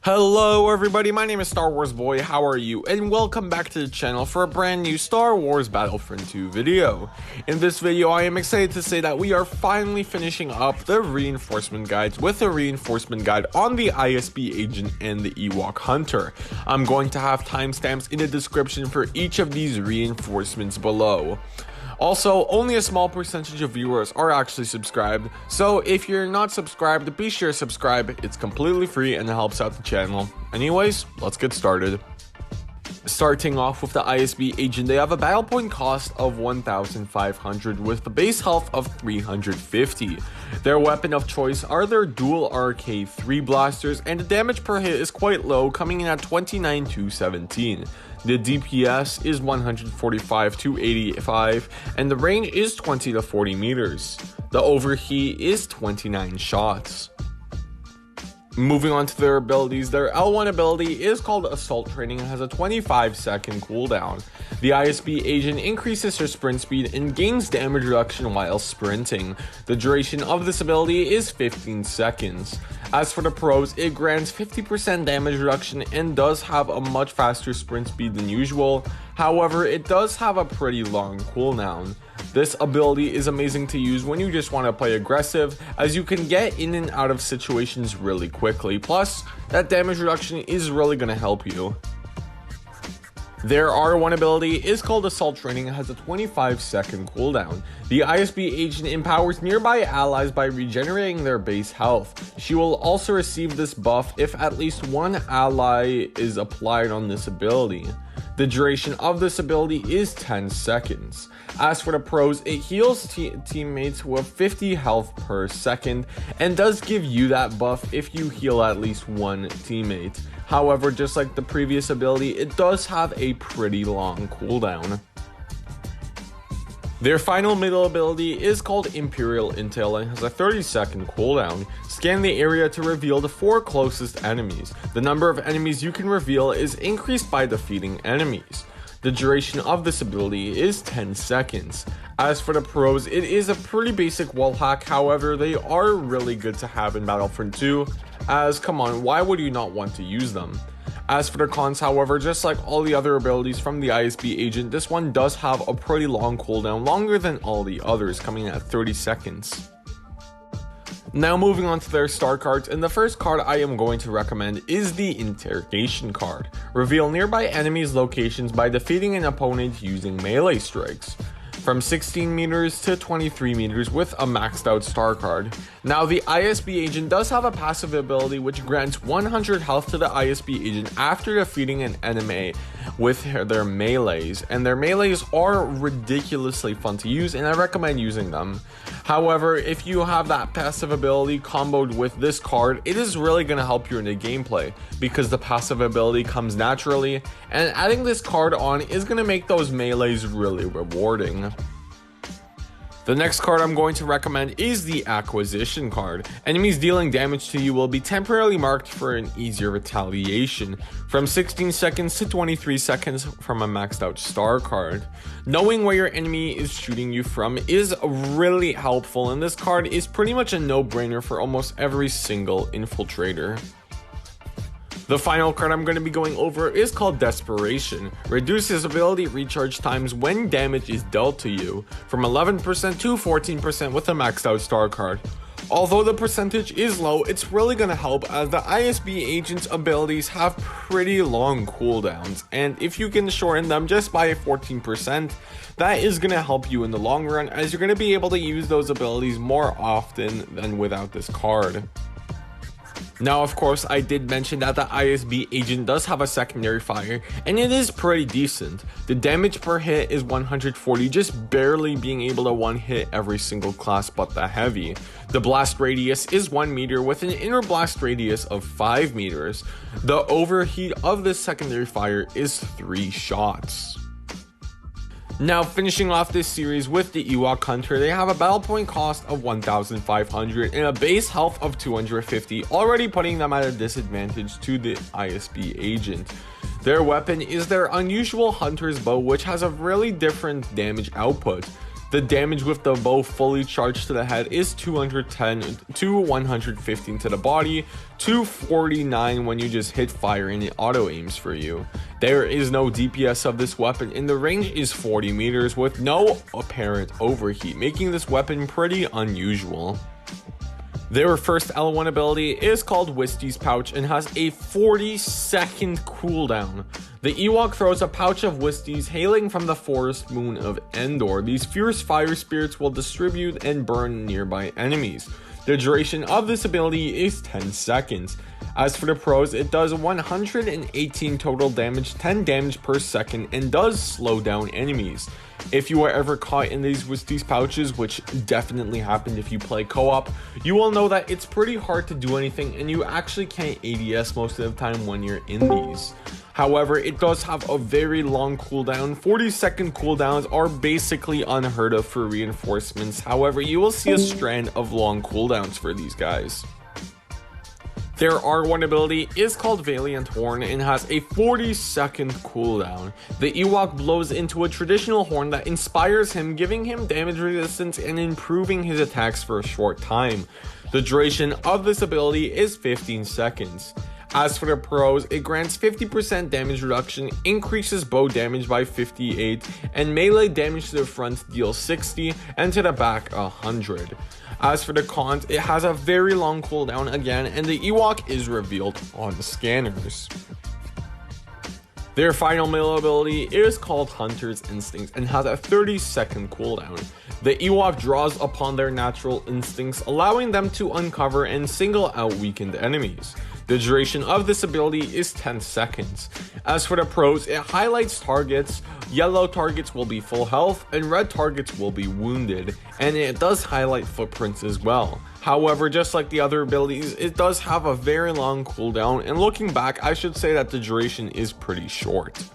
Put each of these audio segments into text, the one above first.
Hello everybody, my name is Star Wars Boy, how are you? And welcome back to the channel for a brand new Star Wars Battlefront 2 video. In this video, I am excited to say that we are finally finishing up the reinforcement guides with a reinforcement guide on the ISB Agent and the Ewok Hunter. I'm going to have timestamps in the description for each of these reinforcements below. Also, only a small percentage of viewers are actually subscribed, so if you're not subscribed, be sure to subscribe. It's completely free and it helps out the channel. Anyways, let's get started. Starting off with the ISB Agent, they have a battle point cost of 1,500 with the base health of 350. Their weapon of choice are their dual RK3 blasters, and the damage per hit is quite low, coming in at 29-17. The DPS is 145 to 85, and the range is 20 to 40 meters. The overheat is 29 shots. Moving on to their abilities, their L1 ability is called Assault Training and has a 25-second cooldown. The ISB Agent increases her sprint speed and gains damage reduction while sprinting. The duration of this ability is 15 seconds. As for the pros, it grants 50% damage reduction and does have a much faster sprint speed than usual. However, it does have a pretty long cooldown. This ability is amazing to use when you just want to play aggressive, as you can get in and out of situations really quickly. Plus, that damage reduction is really going to help you. Their R1 ability is called Assault Training and has a 25-second cooldown. The ISB Agent empowers nearby allies by regenerating their base health. She will also receive this buff if at least one ally is applied on this ability. The duration of this ability is 10 seconds. As for the pros, it heals teammates with 50 health per second and does give you that buff if you heal at least one teammate. However, just like the previous ability, it does have a pretty long cooldown. Their final middle ability is called Imperial Intel and has a 30-second cooldown. Scan the area to reveal the 4 closest enemies. The number of enemies you can reveal is increased by defeating enemies. The duration of this ability is 10 seconds. As for the pros, it is a pretty basic wall hack, however, they are really good to have in Battlefront 2, as come on, why would you not want to use them? As for the cons, however, just like all the other abilities from the ISB Agent, this one does have a pretty long cooldown, longer than all the others, coming at 30 seconds. Now moving on to their star cards, and the first card I am going to recommend is the Interrogation card. Reveal nearby enemies' locations by defeating an opponent using melee strikes. From 16 meters to 23 meters with a maxed out star card. Now the ISB Agent does have a passive ability which grants 100 health to the ISB Agent after defeating an enemy with their melees, and their melees are ridiculously fun to use and I recommend using them. However, if you have that passive ability comboed with this card, it is really going to help you in the gameplay because the passive ability comes naturally, and adding this card on is going to make those melees really rewarding. The next card I'm going to recommend is the Acquisition card. Enemies dealing damage to you will be temporarily marked for an easier retaliation, from 16 seconds to 23 seconds from a maxed out star card. Knowing where your enemy is shooting you from is really helpful, and this card is pretty much a no-brainer for almost every single infiltrator. The final card I'm going to be going over is called Desperation. Reduces ability recharge times when damage is dealt to you, from 11% to 14% with a maxed out star card. Although the percentage is low, it's really going to help as the ISB Agent's abilities have pretty long cooldowns, and if you can shorten them just by 14%, that is going to help you in the long run, as you're going to be able to use those abilities more often than without this card. Now, of course, I did mention that the ISB Agent does have a secondary fire, and it is pretty decent. The damage per hit is 140, just barely being able to one-hit every single class but the heavy. The blast radius is 1 meter with an inner blast radius of 5 meters. The overheat of this secondary fire is 3 shots. Now, finishing off this series with the Ewok Hunter, they have a battle point cost of 1,500 and a base health of 250, already putting them at a disadvantage to the ISB Agent. Their weapon is their unusual Hunter's Bow, which has a really different damage output. The damage with the bow fully charged to the head is 210 to 115 to the body, 249 when you just hit fire and it auto aims for you. There is no DPS of this weapon and the range is 40 meters with no apparent overheat, making this weapon pretty unusual. Their first L1 ability is called Whiskey's Pouch and has a 40-second cooldown. The Ewok throws a pouch of Whiskies hailing from the forest moon of Endor. These fierce fire spirits will distribute and burn nearby enemies. The duration of this ability is 10 seconds. As for the pros, it does 118 total damage, 10 damage per second, and does slow down enemies. If you are ever caught in these pouches, which definitely happened if you play co-op, you will know that it's pretty hard to do anything and you actually can't ADS most of the time when you're in these. However, it does have a very long cooldown. 40-second cooldowns are basically unheard of for reinforcements. However, you will see a strand of long cooldowns for these guys. Their R1 ability is called Valiant Horn and has a 40-second cooldown. The Ewok blows into a traditional horn that inspires him, giving him damage resistance and improving his attacks for a short time. The duration of this ability is 15 seconds. As for the pros, it grants 50% damage reduction, increases bow damage by 58, and melee damage to the front deals 60 and to the back 100. As for the cons, it has a very long cooldown again, and the Ewok is revealed on scanners. Their final melee ability is called Hunter's Instincts and has a 30-second cooldown. The Ewok draws upon their natural instincts, allowing them to uncover and single out weakened enemies. The duration of this ability is 10 seconds. As for the pros, it highlights targets. Yellow targets will be full health and red targets will be wounded, and it does highlight footprints as well. However, just like the other abilities, it does have a very long cooldown, and looking back, I should say that the duration is pretty short.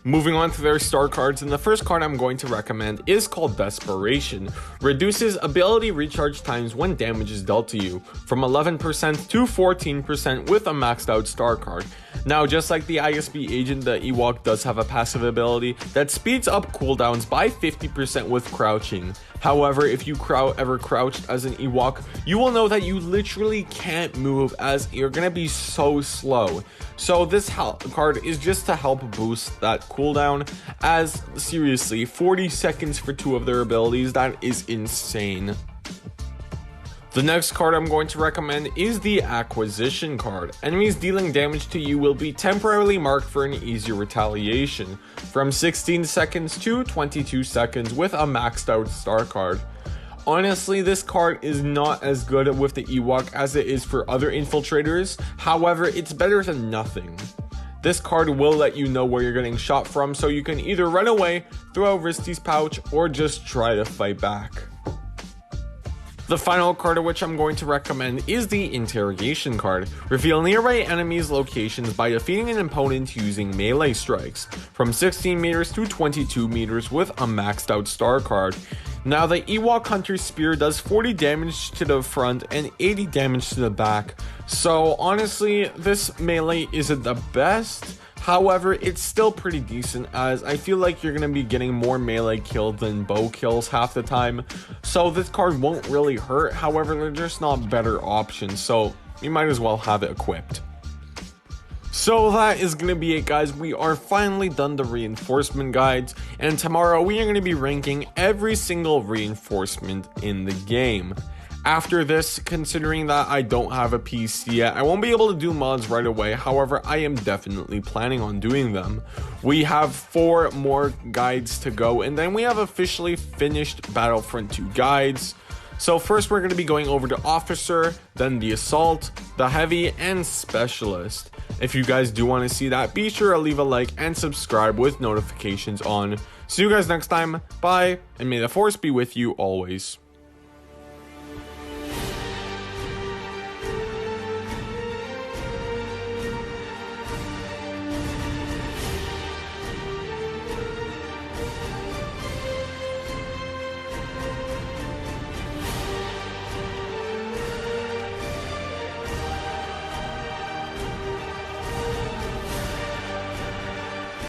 Moving on to their star cards, and the first card I'm going to recommend is called Desperation. Reduces ability recharge times when damage is dealt to you from 11% to 14% with a maxed out star card. Now, just like the ISB Agent, the Ewok does have a passive ability that speeds up cooldowns by 50% with crouching. However, if you ever crouched as an Ewok, you will know that you literally can't move as you're gonna be so slow. So this card is just to help boost that cooldown, as seriously, 40 seconds for two of their abilities, that is insane. The next card I'm going to recommend is the Acquisition card. Enemies dealing damage to you will be temporarily marked for an easier retaliation, from 16 seconds to 22 seconds with a maxed out star card. Honestly, this card is not as good with the Ewok as it is for other infiltrators, however, it's better than nothing. This card will let you know where you're getting shot from, so you can either run away, throw out Whiskey's Pouch, or just try to fight back. The final card of which I'm going to recommend is the Interrogation card. Reveal nearby enemies' locations by defeating an opponent using melee strikes, from 16 meters to 22 meters with a maxed out star card. Now, the Ewok Hunter Spear does 40 damage to the front and 80 damage to the back. So honestly, this melee isn't the best. However, it's still pretty decent, as I feel like you're going to be getting more melee kills than bow kills half the time. So this card won't really hurt, however, they're just not better options, so you might as well have it equipped. So that is going to be it, guys. We are finally done the reinforcement guides, and tomorrow we are going to be ranking every single reinforcement in the game. After this, considering that I don't have a PC yet, I won't be able to do mods right away. However, I am definitely planning on doing them. We have 4 more guides to go, and then we have officially finished Battlefront 2 guides. So first we're going to be going over to Officer, then the Assault, the Heavy, and Specialist. If you guys do want to see that, be sure to leave a like and subscribe with notifications on. See you guys next time, bye, and may the Force be with you always.